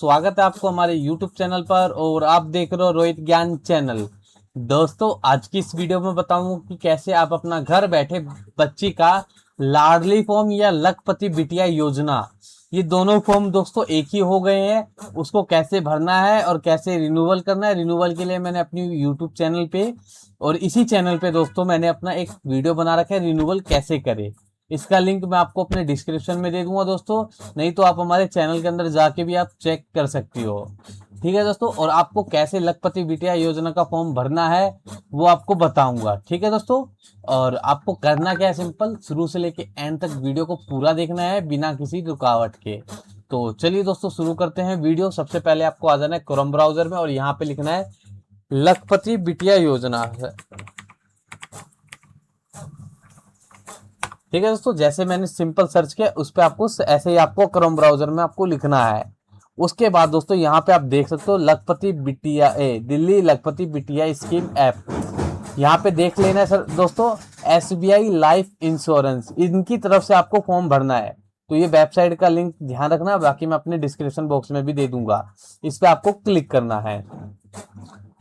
स्वागत है आपको हमारे YouTube चैनल पर और आप देख रहे हो रोहित ज्ञान चैनल। दोस्तों आज की इस वीडियो में बताऊंगा कि कैसे आप अपना घर बैठे बच्ची का लाडली फॉर्म या लखपति बिटिया योजना, ये दोनों फॉर्म दोस्तों एक ही हो गए हैं। उसको कैसे भरना है और कैसे रिन्यूअल करना है। रिन्यूअल के लिए मैंने अपनी YouTube चैनल पे और इसी चैनल पे दोस्तों मैंने अपना एक वीडियो बना रखा है, रिन्यूअल कैसे करें। इसका लिंक मैं आपको अपने डिस्क्रिप्शन में दे दूंगा दोस्तों, नहीं तो आप हमारे चैनल के अंदर जाके भी आप चेक कर सकती हो। ठीक है दोस्तों, और आपको कैसे लखपति बिटिया योजना का फॉर्म भरना है वो आपको बताऊंगा। ठीक है दोस्तों, और आपको करना क्या है, सिंपल शुरू से लेके एंड तक वीडियो को पूरा देखना है बिना किसी रुकावट के। तो चलिए दोस्तों शुरू करते हैं वीडियो। सबसे पहले आपको आ जाना है क्रोम ब्राउजर में और यहाँ पे लिखना है लखपति बिटिया योजना। ठीक है दोस्तों, जैसे मैंने सिंपल सर्च किया उस पर आपको ऐसे ही आपको क्रोम ब्राउजर में आपको लिखना है। उसके बाद दोस्तों यहाँ पे आप देख सकते हो लखपति बिटिया दिल्ली लखपति बिटिया स्कीम ऐप, यहाँ पे देख लेना है सर दोस्तों। SBI लाइफ इंश्योरेंस, इनकी तरफ से आपको फॉर्म भरना है। तो ये वेबसाइट का लिंक ध्यान रखना, बाकी मैं अपने डिस्क्रिप्शन बॉक्स में भी दे दूंगा। इस पे आपको क्लिक करना है।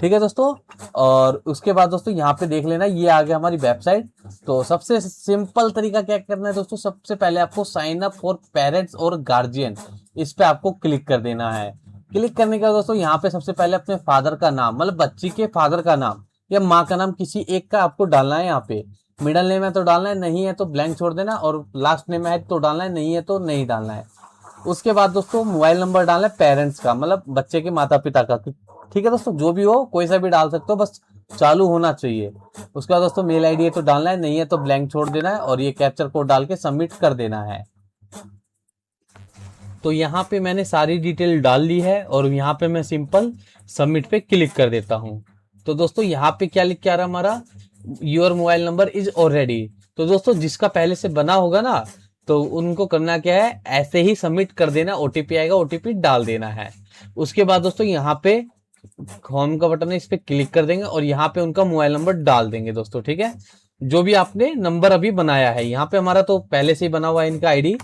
ठीक है दोस्तों, और उसके बाद दोस्तों यहाँ पे देख लेना, ये आ गया हमारी वेबसाइट। तो सबसे सिंपल तरीका क्या करना है दोस्तों, सबसे पहले आपको साइन अप फॉर पेरेंट्स और गार्जियन, इस पे आपको क्लिक कर देना है। क्लिक करने के बाद दोस्तों यहाँ पे सबसे पहले अपने फादर का नाम, मतलब बच्ची के फादर का नाम या माँ का नाम किसी एक का आपको डालना है। यहाँ पे मिडिल नेम है तो डालना है, नहीं है तो ब्लैंक छोड़ देना, और लास्ट नेम है तो डालना है, नहीं है तो नहीं डालना है। उसके बाद दोस्तों मोबाइल नंबर डालना है पेरेंट्स का, मतलब बच्चे के माता पिता का। ठीक है दोस्तों, जो भी हो कोई सा भी डाल सकते हो, बस चालू होना चाहिए। उसके बाद दोस्तों मेल आईडी है तो डालना है, नहीं है तो ब्लैंक छोड़ देना है, और ये कैप्चर कोड डाल के सबमिट कर देना है। तो यहाँ पे मैंने सारी डिटेल डाल ली है और यहाँ पे मैं सिंपल सबमिट पे क्लिक कर देता हूँ। तो दोस्तों यहाँ पे क्या लिख के आ रहा हमारा, your mobile number is already. तो दोस्तों जिसका पहले से बना होगा ना, तो उनको करना क्या है, ऐसे ही सबमिट कर देना। OTP आएगा, OTP डाल देना है। उसके बाद दोस्तों यहाँ पे होम का बटन है, इस पे क्लिक कर देंगे और यहाँ पे उनका मोबाइल नंबर डाल देंगे दोस्तों। ठीक है, जो भी आपने नंबर अभी बनाया है, यहाँ पे हमारा तो पहले से ही बना हुआ है इनका आईडी,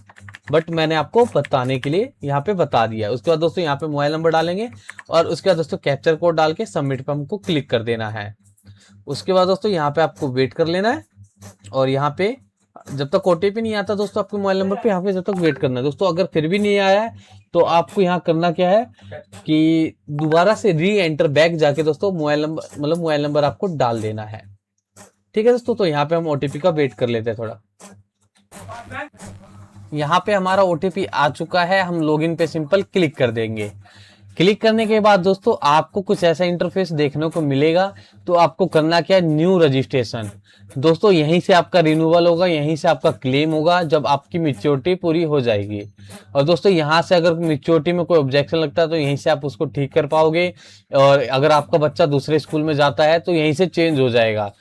बट मैंने आपको बताने के लिए यहाँ पे बता दिया। उसके बाद दोस्तों यहाँ पे मोबाइल नंबर डालेंगे और उसके बाद दोस्तों कैप्चर कोड डाल के सबमिट पे हमको क्लिक कर देना है। उसके बाद दोस्तों यहाँ पे आपको वेट कर लेना है, और यहाँ पे जब तक OTP नहीं आता दोस्तों आपके मोबाइल नंबर पे, यहाँ पे जब तक वेट करना है दोस्तों। अगर फिर भी नहीं आया है तो आपको यहाँ करना क्या है कि दोबारा से री एंटर बैक जाके दोस्तों मोबाइल नंबर आपको डाल देना है। ठीक है दोस्तों, तो यहाँ पे हम OTP का वेट कर लेते हैं थोड़ा। यहाँ पे हमारा OTP आ चुका है, हम लॉगिन पे सिंपल क्लिक कर देंगे। क्लिक करने के बाद दोस्तों आपको कुछ ऐसा इंटरफेस देखने को मिलेगा। तो आपको करना क्या है, न्यू रजिस्ट्रेशन। दोस्तों यहीं से आपका रिन्यूअल होगा, यहीं से आपका क्लेम होगा जब आपकी मैच्योरिटी पूरी हो जाएगी। और दोस्तों यहाँ से अगर मैच्योरिटी में कोई ऑब्जेक्शन लगता है तो यहीं से आप उसको ठीक कर पाओगे, और अगर आपका बच्चा दूसरे स्कूल में जाता है तो यहीं से चेंज हो जाएगा।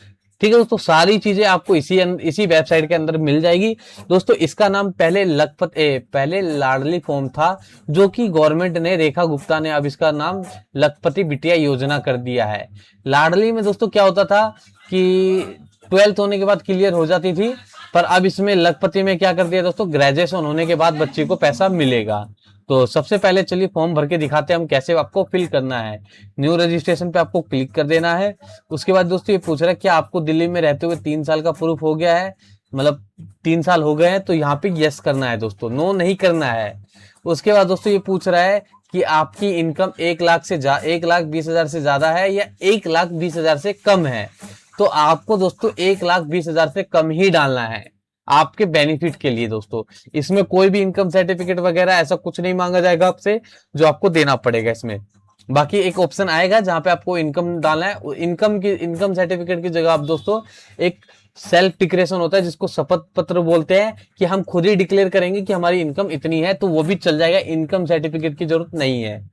ठीक है दोस्तों, सारी चीजें आपको इसी वेबसाइट के अंदर मिल जाएगी। दोस्तों इसका नाम पहले लाडली फॉर्म था, जो कि गवर्नमेंट ने, रेखा गुप्ता ने अब इसका नाम लखपति बिटिया योजना कर दिया है। लाडली में दोस्तों क्या होता था कि 12th होने के बाद क्लियर हो जाती थी, पर अब इसमें लखपति में क्या कर दिया दोस्तों, ग्रेजुएशन होने के बाद बच्चे को पैसा मिलेगा। तो सबसे पहले चलिए फॉर्म भर के दिखाते हैं हम कैसे आपको फिल करना है। न्यू रजिस्ट्रेशन पे आपको क्लिक कर देना है। उसके बाद दोस्तों ये पूछ रहा है क्या आपको दिल्ली में रहते हुए 3 साल का प्रूफ हो गया है, मतलब 3 साल हो गए हैं, तो यहाँ पे यस करना है दोस्तों, नो नहीं करना है। उसके बाद दोस्तों ये पूछ रहा है कि आपकी इनकम 1,20,000 से ज्यादा है या 1,20,000 से कम है। तो आपको दोस्तों 1,20,000 से कम ही डालना है, आपके बेनिफिट के लिए दोस्तों। इसमें कोई भी इनकम सर्टिफिकेट वगैरह ऐसा कुछ नहीं मांगा जाएगा आपसे, जो आपको देना पड़ेगा इसमें। बाकी एक ऑप्शन आएगा जहां पे आपको इनकम डालना है। इनकम सर्टिफिकेट की जगह आप दोस्तों एक सेल्फ डिक्लेरेशन होता है, जिसको शपथ पत्र बोलते हैं, कि हम खुद ही डिक्लेयर करेंगे कि हमारी इनकम इतनी है, तो वो भी चल जाएगा, इनकम सर्टिफिकेट की जरूरत नहीं है।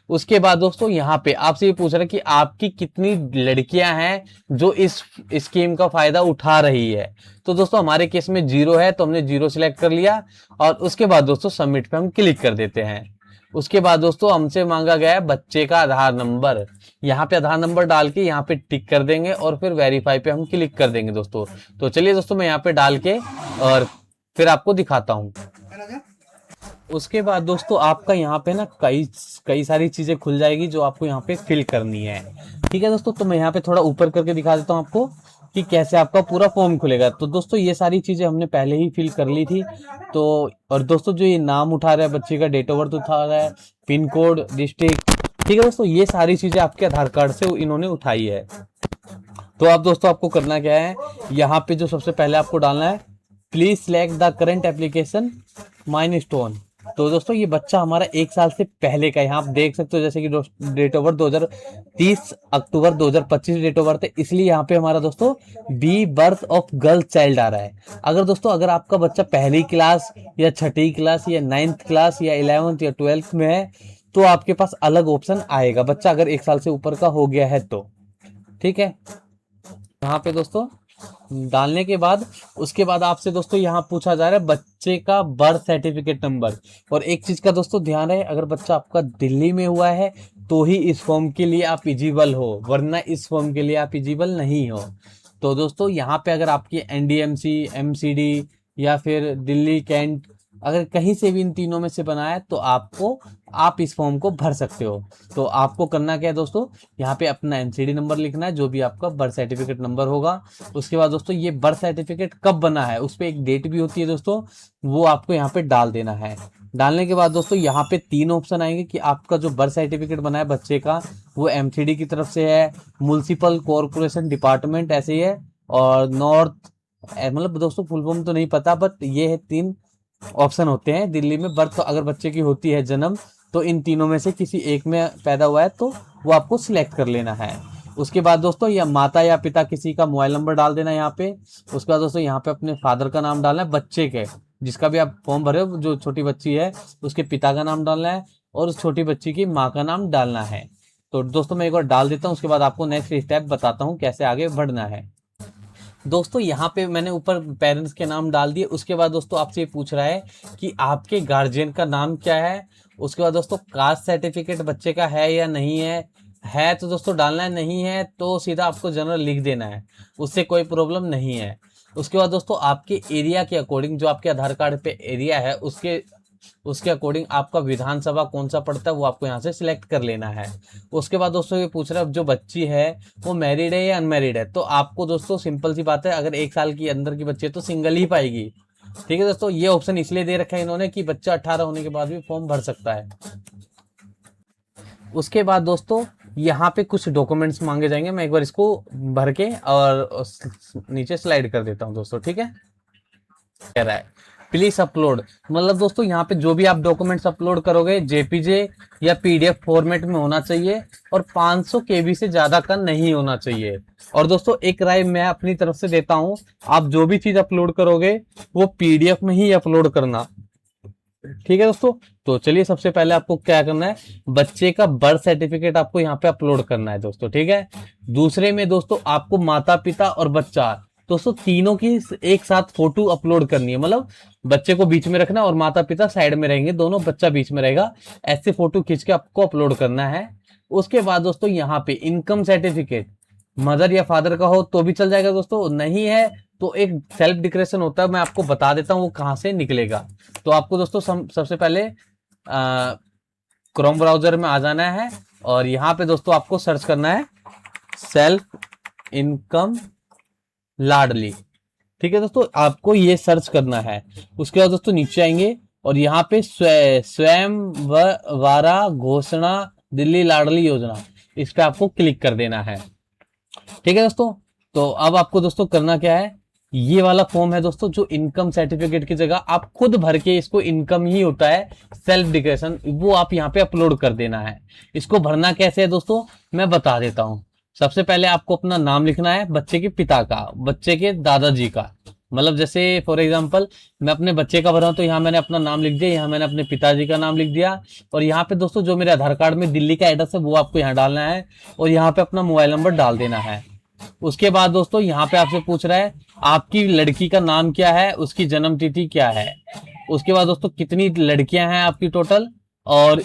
उसके बाद दोस्तों यहाँ पे आपसे ये पूछ रहा है कि आपकी कितनी लड़कियां हैं जो इस स्कीम का फायदा उठा रही है। तो दोस्तों हमारे केस में 0 है, तो हमने 0 सिलेक्ट कर लिया, और उसके बाद दोस्तों सबमिट पे हम क्लिक कर देते हैं। उसके बाद दोस्तों हमसे मांगा गया है बच्चे का आधार नंबर, यहाँ पे आधार नंबर डाल के यहाँ पे टिक कर देंगे और फिर वेरीफाई पे हम क्लिक कर देंगे दोस्तों। तो चलिए दोस्तों मैं यहाँ पे डाल के और फिर आपको दिखाता हूँ। उसके बाद दोस्तों आपका यहाँ पे ना कई सारी चीजें खुल जाएगी जो आपको यहाँ पे फिल करनी है। ठीक है दोस्तों, तो मैं यहाँ पे थोड़ा ऊपर करके दिखा देता हूँ आपको कि कैसे आपका पूरा फॉर्म खुलेगा। तो दोस्तों ये सारी चीजें हमने पहले ही फिल कर ली थी। तो और दोस्तों जो ये नाम उठा रहा है बच्चे का, डेट ऑफ बर्थ उठा रहा है, पिन कोड, डिस्ट्रिक्ट, ठीक है दोस्तों, ये सारी चीजें आपके आधार कार्ड से इन्होंने उठाई है। तो आप दोस्तों आपको करना क्या है, यहाँ पे जो सबसे पहले आपको डालना है, please select the current application milestone. तो दोस्तों ये बच्चा हमारा 1 साल से पहले का है। यहाँ आप देख सकते हो जैसे कि date of birth 30 October 2025 date of birth है, इसलिए यहाँ पे हमारा दोस्तों बी बर्थ ऑफ गर्ल चाइल्ड आ रहा है। अगर दोस्तों अगर आपका बच्चा पहली क्लास या छठी क्लास या 9th क्लास या 11th या 12th में है तो आपके पास अलग ऑप्शन आएगा, बच्चा अगर 1 साल से ऊपर का हो गया है तो। ठीक है, यहाँ पे दोस्तों डालने के बाद उसके बाद आपसे दोस्तों यहाँ पूछा जा रहा है बच्चे का बर्थ सर्टिफिकेट नंबर। और एक चीज का दोस्तों ध्यान है, अगर बच्चा आपका दिल्ली में हुआ है तो ही इस फॉर्म के लिए आप इजिबल हो, वरना इस फॉर्म के लिए आप इजिबल नहीं हो। तो दोस्तों यहाँ पे अगर आपकी एनडीएमसी, एमसीडी या फिर दिल्ली कैंट, अगर कहीं से भी इन तीनों में से बना है तो आप इस फॉर्म को भर सकते हो। तो आपको करना क्या है दोस्तों, यहाँ पे अपना एनसीडी नंबर लिखना है, जो भी आपका बर्थ सर्टिफिकेट नंबर होगा। उसके बाद दोस्तों ये बर्थ सर्टिफिकेट कब बना है उस पर एक डेट भी होती है दोस्तों, वो आपको यहाँ पे डाल देना है। डालने के बाद दोस्तों यहाँ पे 3 ऑप्शन आएंगे कि आपका जो बर्थ सर्टिफिकेट बना है बच्चे का वो एमसीडी की तरफ से है, म्युनिसिपल कॉर्पोरेशन डिपार्टमेंट ऐसे ही है, और नॉर्थ, मतलब दोस्तों फुल फॉर्म तो नहीं पता, बट ये है 3 ऑप्शन होते हैं दिल्ली में बर्थ। तो अगर बच्चे की होती है जन्म तो इन तीनों में से किसी एक में पैदा हुआ है तो वो आपको सिलेक्ट कर लेना है। उसके बाद दोस्तों या माता या पिता किसी का मोबाइल नंबर डाल देना है यहाँ पे। उसके बाद दोस्तों यहाँ पे अपने फादर का नाम डालना है, बच्चे के जिसका भी आप फॉर्म भरे हो, जो छोटी बच्ची है उसके पिता का नाम डालना है, और उस छोटी बच्ची की माँ का नाम डालना है। तो दोस्तों मैं एक बार डाल देता हूँ, उसके बाद आपको नेक्स्ट स्टेप बताता हूँ कैसे आगे बढ़ना है। दोस्तों यहाँ पे मैंने ऊपर पेरेंट्स के नाम डाल दिए। उसके बाद दोस्तों आपसे ये पूछ रहा है कि आपके गार्जियन का नाम क्या है। उसके बाद दोस्तों कास्ट सर्टिफिकेट बच्चे का है या नहीं है तो दोस्तों डालना है, नहीं है तो सीधा आपको जनरल लिख देना है, उससे कोई प्रॉब्लम नहीं है। उसके बाद दोस्तों आपके एरिया के अकॉर्डिंग, जो आपके आधार कार्ड पे एरिया है उसके अकॉर्डिंग आपका विधानसभा कौन सा पड़ता है वो आपको यहाँ से सिलेक्ट कर लेना है। उसके बाद दोस्तों ये पूछ रहा है जो बच्ची है वो मैरिड है या अनमैरिड है। तो आपको दोस्तों सिंपल सी बात है, अगर 1 साल की अंदर की बच्ची है तो सिंगल ही पाएगी। ठीक है दोस्तों, ये ऑप्शन इसलिए दे रखा है इन्होंने कि बच्चा 18 होने के बाद भी फॉर्म भर सकता है। उसके बाद दोस्तों यहाँ पे कुछ डॉक्यूमेंट्स मांगे जाएंगे, मैं एक बार इसको भर के और नीचे स्लाइड कर देता हूँ दोस्तों। ठीक है, कह रहा है प्लीज अपलोड, मतलब दोस्तों यहाँ पे जो भी आप डॉक्यूमेंट्स अपलोड करोगे जेपीजे या पीडीएफ फॉर्मेट में होना चाहिए, और 500 केबी से ज्यादा का नहीं होना चाहिए। और दोस्तों एक राय मैं अपनी तरफ से देता हूँ, आप जो भी चीज अपलोड करोगे वो पीडीएफ में ही अपलोड करना। ठीक है दोस्तों, तो चलिए सबसे पहले आपको क्या करना है, बच्चे का बर्थ सर्टिफिकेट आपको यहाँ पे अपलोड करना है दोस्तों। ठीक है, दूसरे में दोस्तों आपको माता पिता और बच्चा दोस्तों तीनों की एक साथ फोटो अपलोड करनी है, मतलब बच्चे को बीच में रखना और माता पिता साइड में रहेंगे दोनों, बच्चा बीच में रहेगा, ऐसे फोटो खींच के आपको अपलोड करना है। उसके बाद दोस्तों यहाँ पे इनकम सर्टिफिकेट मदर या फादर का हो तो भी चल जाएगा दोस्तों, नहीं है तो एक सेल्फ डिक्लेरेशन होता है, मैं आपको बता देता हूँ वो कहाँ से निकलेगा। तो आपको दोस्तों सबसे पहले क्रोम ब्राउजर में आ जाना है, और यहाँ पे दोस्तों आपको सर्च करना है सेल्फ इनकम लाडली। ठीक है दोस्तों, आपको ये सर्च करना है। उसके बाद दोस्तों नीचे आएंगे और यहाँ पे स्वयं वारा घोषणा दिल्ली लाडली योजना, इस पे आपको क्लिक कर देना है। ठीक है दोस्तों, तो अब आपको दोस्तों करना क्या है, ये वाला फॉर्म है दोस्तों जो इनकम सर्टिफिकेट की जगह आप खुद भर के, इसको इनकम ही होता है सेल्फ डिक्लेरेशन, वो आप यहाँ पे अपलोड कर देना है। इसको भरना कैसे है दोस्तों मैं बता देता हूँ। सबसे पहले आपको अपना नाम लिखना है, बच्चे के पिता का, बच्चे के दादाजी का, मतलब जैसे फॉर एग्जांपल मैं अपने बच्चे का भरा हूं तो यहाँ मैंने अपना नाम लिख दिया, यहाँ मैंने अपने पिताजी का नाम लिख दिया, और यहाँ पे दोस्तों जो मेरे आधार कार्ड में दिल्ली का एड्रेस है वो आपको यहाँ डालना है, और यहाँ पे अपना मोबाइल नंबर डाल देना है। उसके बाद दोस्तों यहाँ पे आपसे पूछ रहा है आपकी लड़की का नाम क्या है, उसकी जन्म तिथि क्या है। उसके बाद दोस्तों कितनी लड़कियां हैं आपकी टोटल, और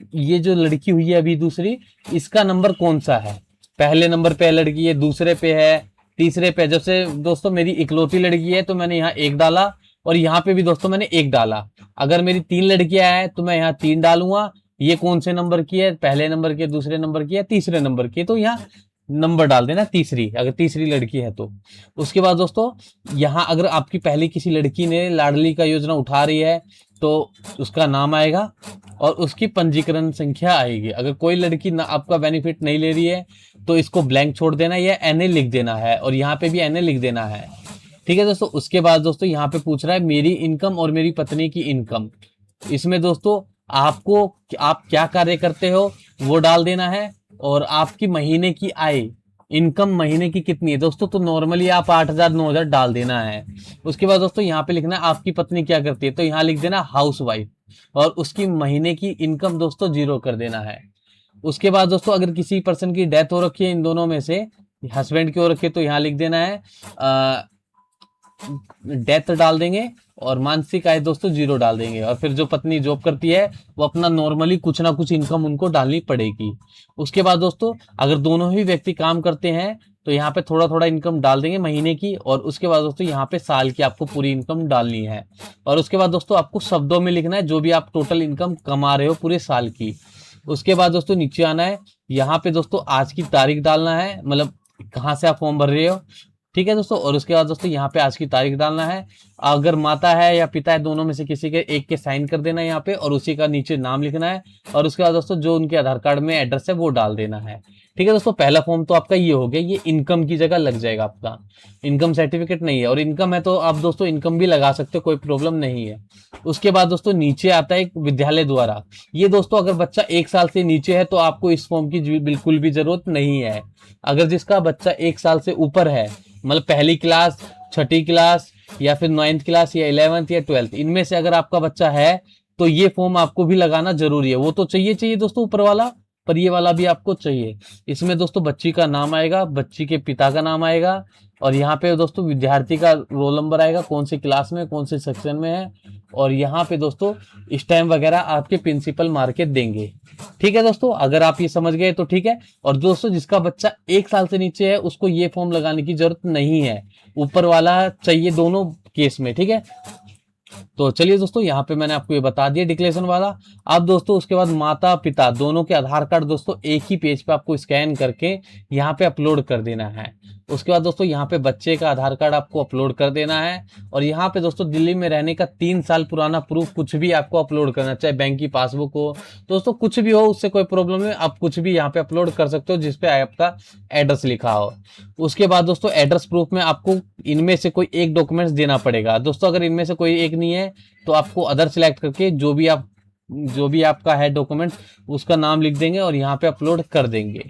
ये जो लड़की हुई है अभी दूसरी, इसका नंबर कौन सा है, पहले नंबर पे है लड़की है, दूसरे पे है, तीसरे पे। जब से दोस्तों मेरी इकलौती लड़की है तो मैंने यहाँ 1 डाला, और यहाँ पे भी दोस्तों मैंने 1 डाला। अगर मेरी 3 लड़कियां हैं तो मैं यहाँ 3 डालूंगा, ये कौन से नंबर की है, पहले नंबर की, दूसरे नंबर की, या तीसरे नंबर की, तो यहाँ नंबर डाल देना तीसरी, अगर तीसरी लड़की है तो। उसके बाद दोस्तों यहाँ अगर आपकी पहले किसी लड़की ने लाडली का योजना उठा रही है तो उसका नाम आएगा और उसकी पंजीकरण संख्या आएगी। अगर कोई लड़की ना आपका बेनिफिट नहीं ले रही है तो इसको ब्लैंक छोड़ देना, या एनए लिख देना है, और यहाँ पे भी एनए लिख देना है। ठीक है दोस्तों। उसके बाद दोस्तों यहाँ पे पूछ रहा है मेरी इनकम और मेरी पत्नी की इनकम। इसमें दोस्तों आपको आप क्या कार्य करते हो वो डाल देना है, और आपकी महीने की आय, इनकम महीने की कितनी है दोस्तों, तो नॉर्मली आप 8,000 9,000 डाल देना है। उसके बाद दोस्तों यहाँ पे लिखना है आपकी पत्नी क्या करती है, तो यहाँ लिख देना हाउस वाइफ, और उसकी महीने की इनकम दोस्तों 0 कर देना है। उसके बाद दोस्तों अगर किसी पर्सन की डेथ हो रखी है इन दोनों में से, हस्बैंड की हो रखी है, तो यहाँ लिख देना है डेथ डाल देंगे, और मानसिक आय दोस्तों 0 डाल देंगे। और फिर जो पत्नी जॉब करती है वो अपना नॉर्मली कुछ ना कुछ इनकम उनको डालनी पड़ेगी। उसके बाद दोस्तों अगर दोनों ही व्यक्ति काम करते हैं तो यहाँ पे थोड़ा थोड़ा इनकम डाल देंगे महीने की, और उसके बाद दोस्तों यहाँ पे साल की आपको पूरी इनकम डालनी है। और उसके बाद दोस्तों आपको शब्दों में लिखना है जो भी आप टोटल इनकम कमा रहे हो पूरे साल की। उसके बाद दोस्तों नीचे आना है, यहाँ पे दोस्तों आज की तारीख डालना है, मतलब कहाँ से आप फॉर्म भर रहे हो। ठीक है दोस्तों। और उसके बाद दोस्तों यहाँ पे आज की तारीख डालना है। अगर माता है या पिता है दोनों में से किसी के एक के साइन कर देना है यहाँ पे, और उसी का नीचे नाम लिखना है। और उसके बाद दोस्तों जो उनके आधार कार्ड में एड्रेस है वो डाल देना है। ठीक है दोस्तों। पहला फॉर्म तो आपका ये हो गया, ये इनकम की जगह लग जाएगा आपका, इनकम सर्टिफिकेट नहीं है, और इनकम है तो आप दोस्तों इनकम भी लगा सकते हो, कोई प्रॉब्लम नहीं है। उसके बाद दोस्तों नीचे आता है एक विद्यालय द्वारा। ये दोस्तों अगर बच्चा 1 साल से नीचे है तो आपको इस फॉर्म की बिल्कुल भी जरूरत नहीं है। अगर जिसका बच्चा 1 साल से ऊपर है, मतलब पहली क्लास, छठी क्लास, या फिर 9th क्लास, या 11th या 12th, इनमें से अगर आपका बच्चा है तो ये फॉर्म आपको भी लगाना जरूरी है। वो तो चाहिए दोस्तों ऊपर वाला, पर ये वाला भी आपको चाहिए। इसमें दोस्तों बच्ची का नाम आएगा, बच्ची के पिता का नाम आएगा, और यहाँ पे दोस्तों विद्यार्थी का रोल नंबर आएगा, कौन सी क्लास में कौन से सेक्शन में है, और यहाँ पे दोस्तों स्टैम्प वगैरह आपके प्रिंसिपल मार के देंगे। ठीक है दोस्तों। अगर आप ये समझ गए तो ठीक है। और दोस्तों जिसका बच्चा 1 साल से नीचे है उसको ये फॉर्म लगाने की जरूरत नहीं है, ऊपर वाला चाहिए दोनों केस में। ठीक है। तो चलिए दोस्तों यहाँ पे मैंने आपको ये बता दिया डिक्लेरेशन वाला। अब दोस्तों उसके बाद माता पिता दोनों के आधार कार्ड दोस्तों एक ही पेज पे आपको स्कैन करके यहाँ पे अपलोड कर देना है। उसके बाद दोस्तों यहाँ पे बच्चे का आधार कार्ड आपको अपलोड कर देना है, और यहाँ पे दोस्तों दिल्ली में रहने का 3 साल पुराना प्रूफ कुछ भी आपको अपलोड करना, चाहे बैंक की पासबुक हो, दोस्तों कुछ भी हो, उससे कोई प्रॉब्लम नहीं, आप कुछ भी यहाँ पे अपलोड कर सकते हो जिसपे आपका एड्रेस लिखा हो। उसके बाद दोस्तों एड्रेस प्रूफ में आपको इनमें से कोई एक डॉक्यूमेंट्स देना पड़ेगा दोस्तों। अगर इनमें से कोई एक नहीं है तो आपको अदर सिलेक्ट करके जो भी आपका है डॉक्यूमेंट उसका नाम लिख देंगे और यहाँ पे अपलोड कर देंगे।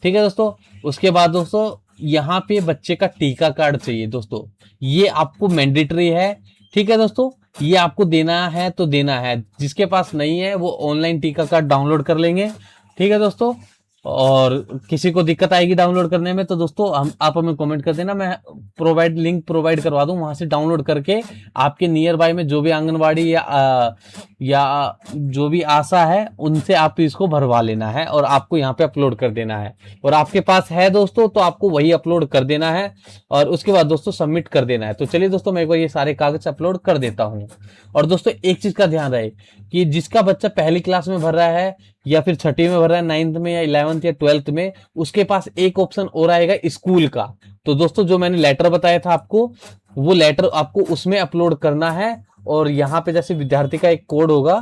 ठीक है दोस्तों। उसके बाद दोस्तों यहाँ पे बच्चे का टीका कार्ड चाहिए दोस्तों, ये आपको मैंडेटरी है। ठीक है दोस्तों। ये आपको देना है तो देना है, जिसके पास नहीं है वो ऑनलाइन टीका कार्ड डाउनलोड कर लेंगे। ठीक है दोस्तों। और किसी को दिक्कत आएगी डाउनलोड करने में तो दोस्तों आप हमें कमेंट कर देना, मैं लिंक प्रोवाइड करवा दूं, वहां से डाउनलोड करके आपके नियर बाय में जो भी आंगनवाड़ी या जो भी आशा है उनसे आप इसको भरवा लेना है, और आपको यहाँ पे अपलोड कर देना है। और आपके पास है दोस्तों तो आपको वही अपलोड कर देना है, और उसके बाद दोस्तों सबमिट कर देना है। तो चलिए दोस्तों मैं एक बार ये सारे कागज अपलोड कर देता हूँ। और दोस्तों एक चीज का ध्यान रहे कि जिसका बच्चा पहली क्लास में भर रहा है, या फिर छठी में भर रहा है, 9th में या 11th या 12th में, उसके पास एक ऑप्शन और आएगा स्कूल का। तो दोस्तों जो मैंने लेटर बताया था आपको, वो लेटर आपको उसमें अपलोड करना है। और यहाँ पे जैसे विद्यार्थी का एक कोड होगा,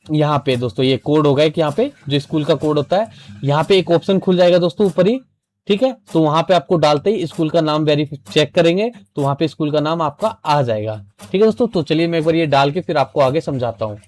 यहाँ पे दोस्तों ये कोड होगा कि यहाँ पे जो स्कूल का कोड होता है, यहाँ पे एक ऑप्शन खुल जाएगा दोस्तों ऊपर ही। ठीक है। तो वहां पे आपको डालते ही स्कूल का नाम वेरीफाई चेक करेंगे तो वहां पे स्कूल का नाम आपका आ जाएगा। ठीक है दोस्तों। तो चलिए मैं एक बार ये डाल के फिर आपको आगे समझाता हूँ।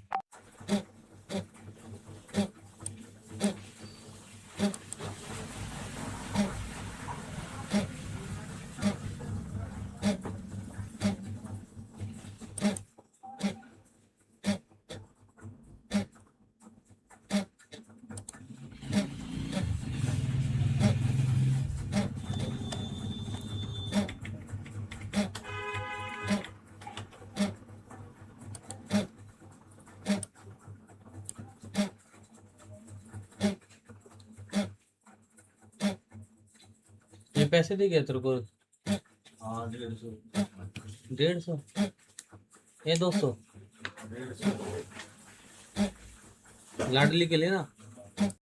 ये पैसे दे गया तेरे को? हाँ 150। 150? ये 200? लाडली के लिए ना